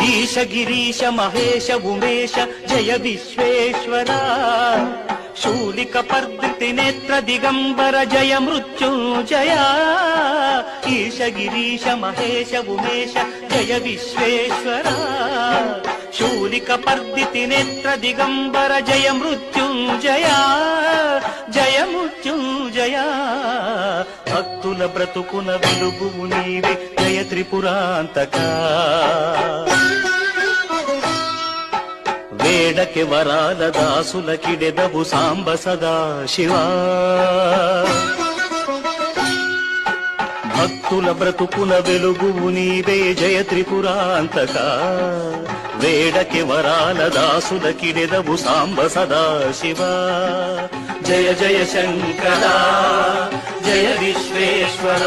ఈశ గిరీశ మహేశ ఉమేశ జయ విశ్వేశ్వరా శూలిక పర్దితి నేత్ర దిగంబర జయ మృత్యుంజయ ఈశ గిరీశ మహేశ ఉమేశ జయ విశ్వేశ్వర శూలిక పర్దితి నేత్ర దిగంబర జయ మృత్యుంజయ జయ మృత్యుంజయ భక్తుల బ్రతుకున వెలుగువు నీవే జయ త్రిపురాంతకా వేడకి వరాల దాసులకిడెదవు సాంబ సదా శివా భక్తుల బ్రతుకుల వెలుగువు నీవే జయ త్రిపురాంతకా వేడకి వరాల దాసులకిడెదవు సాంబ సదా శివా జయ జయ శంకర జయ విశ్వేశ్వర